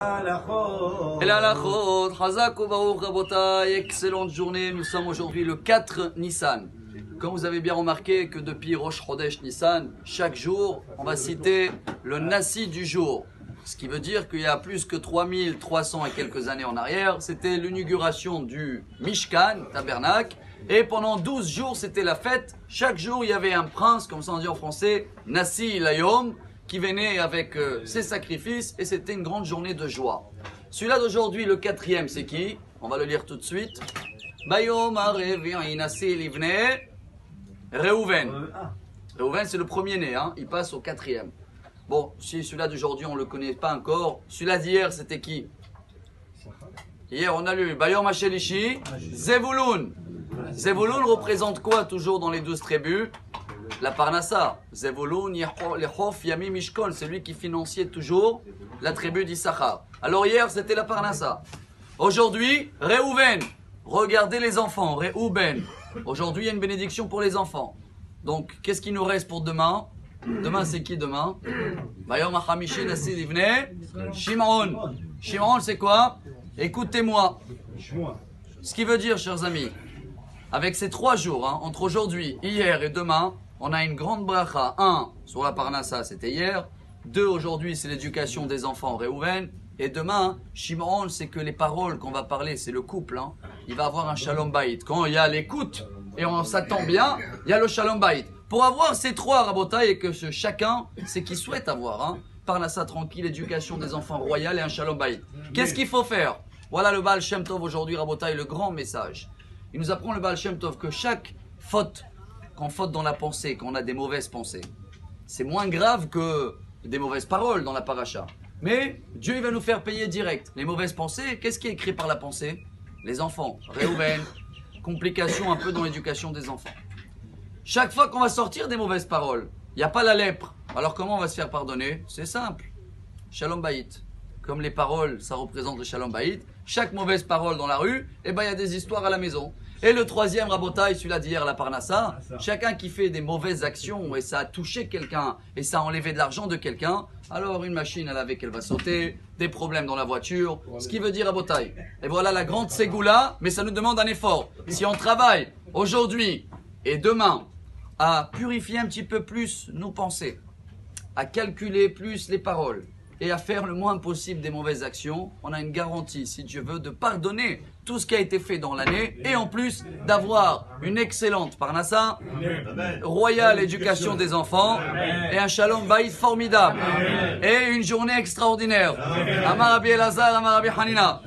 Et l'alachot, Chazak ou Baruch Rabotai, excellente journée. Nous sommes aujourd'hui le 4 Nissan. Comme vous avez bien remarqué que depuis Rosh Chodesh Nissan, chaque jour, on va citer le Nassi du jour. Ce qui veut dire qu'il y a plus que 3300 et quelques années en arrière, c'était l'inauguration du Mishkan, tabernacle. Et pendant 12 jours, c'était la fête. Chaque jour, il y avait un prince, comme ça on dit en français, Nassi Layom, qui venait avec ses sacrifices, et c'était une grande journée de joie. Celui-là d'aujourd'hui, le 4e, c'est qui? On va le lire tout de suite. Bayom Arevi Nassi Livne Reuven. Reuven, c'est le premier-né, hein? Il passe au 4e. Bon, si celui-là d'aujourd'hui, on ne le connaît pas encore. Celui-là d'hier, c'était qui? Hier, on a lu Bayom Hashelishi, Zevulun. Zevulun représente quoi toujours dans les 12 tribus? La Parnassa. Zevulun, Yehof, Yami, Mishkol. C'est lui qui finançait toujours la tribu d'Issachar. Alors hier, c'était la Parnassa. Aujourd'hui, Reuven. Regardez les enfants, Reuben. Aujourd'hui, il y a une bénédiction pour les enfants. Donc, qu'est-ce qui nous reste pour demain? Demain, c'est qui demain? Bayom HaChamishi Nassi Livne Shimon. Shimon, c'est quoi? Écoutez-moi. Ce qui veut dire, chers amis, avec ces 3 jours, hein, entre aujourd'hui, hier et demain, on a une grande bracha. 1, sur la Parnassa, c'était hier. 2, aujourd'hui, c'est l'éducation des enfants, Reuven. Et demain, Shimon, c'est que les paroles qu'on va parler, c'est le couple. Hein. Il va avoir un shalom bayit. Quand il y a l'écoute et on s'attend bien, il y a le shalom bayit. Pour avoir ces 3 rabotailles et que chacun, c'est qu'il souhaite avoir. Hein. Parnassa tranquille, éducation des enfants royale et un shalom bayit. Qu'est-ce qu'il faut faire? Voilà le Baal Shem Tov aujourd'hui, rabotaille, le grand message. Il nous apprend le Baal Shem Tov que chaque faute, qu'on faute dans la pensée, qu'on a des mauvaises pensées, c'est moins grave que des mauvaises paroles dans la paracha. Mais Dieu il va nous faire payer direct. Les mauvaises pensées, qu'est-ce qui est écrit par la pensée? Les enfants, Reuven, complications un peu dans l'éducation des enfants. Chaque fois qu'on va sortir des mauvaises paroles, il n'y a pas la lèpre. Alors comment on va se faire pardonner? C'est simple. Shalom Bayit. Comme les paroles, ça représente le Shalom Bayit. Chaque mauvaise parole dans la rue, eh ben, il y a des histoires à la maison. Et le 3e rabotaille, celui-là d'hier, la Parnassa, chacun qui fait des mauvaises actions et ça a touché quelqu'un et ça a enlevé de l'argent de quelqu'un, alors une machine à laver qu'elle va sauter, des problèmes dans la voiture, ce qui veut dire rabotaille. Et voilà la grande ségoula, mais ça nous demande un effort. Si on travaille aujourd'hui et demain à purifier un petit peu plus nos pensées, à calculer plus les paroles, et à faire le moins possible des mauvaises actions, on a une garantie, si Dieu veut, de pardonner tout ce qui a été fait dans l'année et en plus d'avoir une excellente Parnassa, royale éducation des enfants et un shalom bayit formidable et une journée extraordinaire. Amar Rabbi Elazar, Amar Rabbi Hanina.